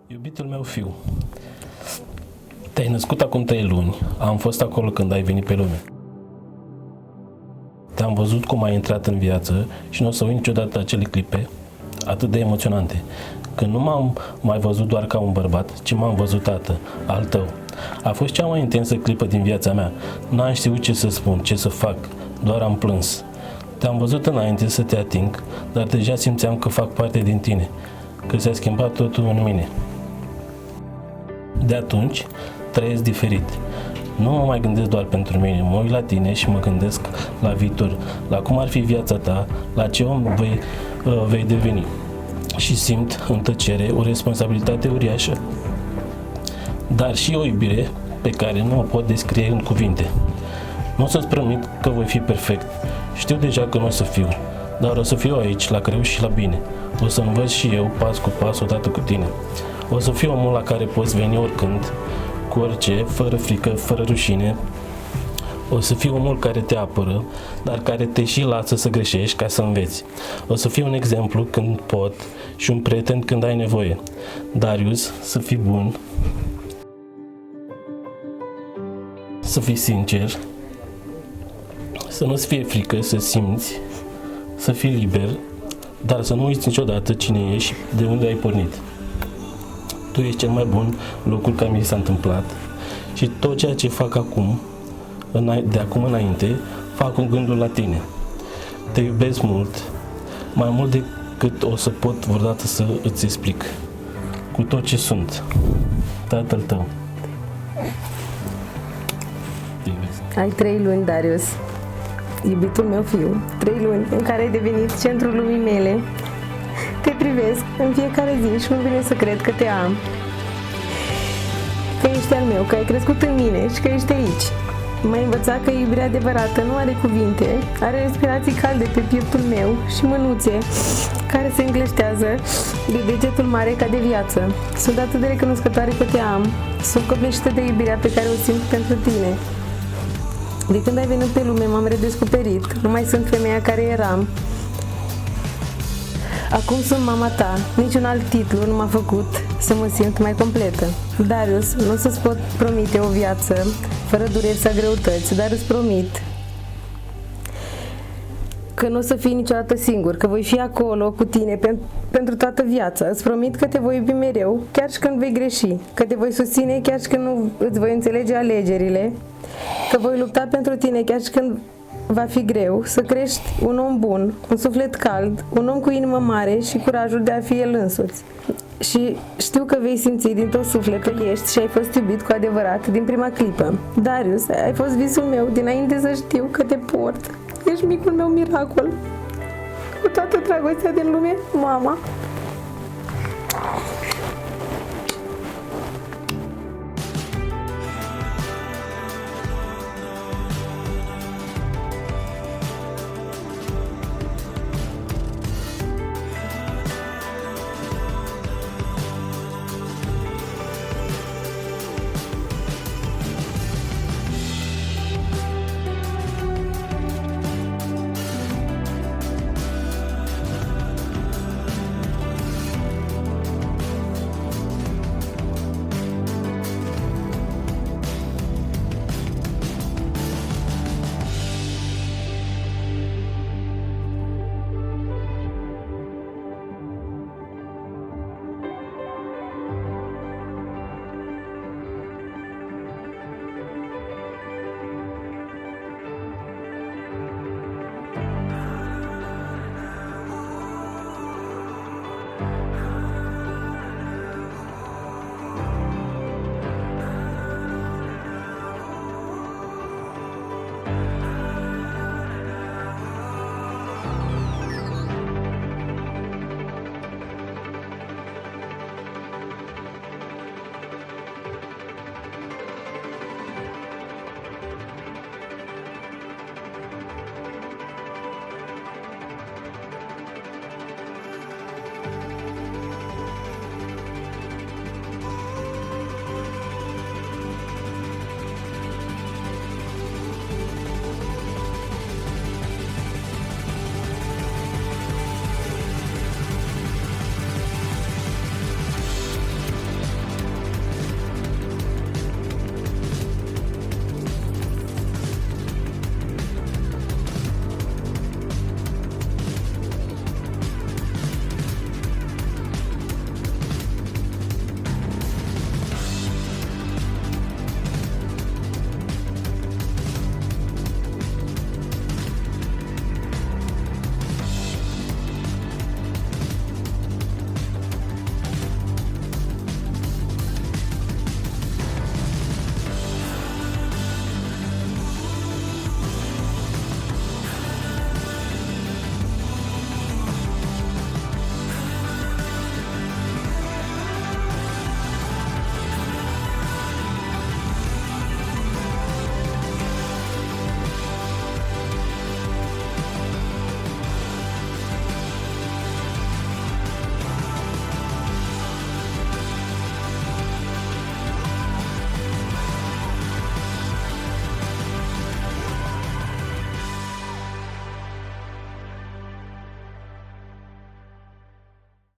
Iubitul meu fiu, te-ai născut acum 3 luni, am fost acolo când ai venit pe lume. Te-am văzut cum ai intrat în viață și nu o să uit niciodată acele clipe atât de emoționante. Când nu m-am mai văzut doar ca un bărbat, ci m-am văzut tată, al tău. A fost cea mai intensă clipă din viața mea. N-am știut ce să spun, ce să fac, doar am plâns. Te-am văzut înainte să te ating, dar deja simțeam că fac parte din tine, că s-a schimbat totul în mine. De atunci, trăiesc diferit. Nu mă mai gândesc doar pentru mine, mă uit la tine și mă gândesc la viitor, la cum ar fi viața ta, la ce om vei deveni. Și simt în tăcere o responsabilitate uriașă, dar și o iubire pe care nu o pot descrie în cuvinte. Nu o să-ți promit că voi fi perfect, știu deja că nu o să fiu, dar o să fiu aici, la greu și la bine. O să învăț și eu, pas cu pas, odată cu tine. O să fiu omul la care poți veni oricând, cu orice, fără frică, fără rușine. O să fiu omul care te apără, dar care te și lasă să greșești ca să înveți. O să fiu un exemplu când pot și un prieten când ai nevoie. Darius, să fii bun, să fii sincer, să nu-ți fie frică să simți, să fii liber, dar să nu uiți niciodată cine ești și de unde ai pornit. Tu ești cel mai bun lucru care mi s-a întâmplat și tot ceea ce fac acum, de acum înainte, fac cu gândul la tine. Te iubesc mult, mai mult decât o să pot vreodată să îți explic, cu tot ce sunt. Tatăl tău. Te iubesc. Ai 3 luni, Darius, iubitul meu fiu, 3 luni în care ai devenit centrul lumii mele. Te privesc în fiecare zi și nu vine să cred că te am, că ești al meu, că ai crescut în mine și că ești aici. M-ai învățat că iubirea adevărată nu are cuvinte, are respirații calde pe pieptul meu și mânuțe care se îngleștează de degetul mare ca de viață. Sunt atât de recunoscătoare că te am, sunt copleșită de iubirea pe care o simt pentru tine. De când ai venit pe lume m-am redescoperit, nu mai sunt femeia care eram. Acum sunt mama ta, niciun alt titlu nu m-a făcut să mă simt mai completă. Darius, nu o să-ți pot promite o viață fără dureri sau greutăți, dar îți promit că nu o să fii niciodată singur, că voi fi acolo cu tine pentru toată viața. Îți promit că te voi iubi mereu, chiar și când vei greși, că te voi susține chiar și când nu îți voi înțelege alegerile, că voi lupta pentru tine chiar și când va fi greu, să crești un om bun, un suflet cald, un om cu inimă mare și curajul de a fi el însuți. Și știu că vei simți din tot sufletul că ești și ai fost iubit cu adevărat din prima clipă. Darius, ai fost visul meu dinainte să știu că te port. Ești micul meu miracol. Cu toată dragostea din lume, mama.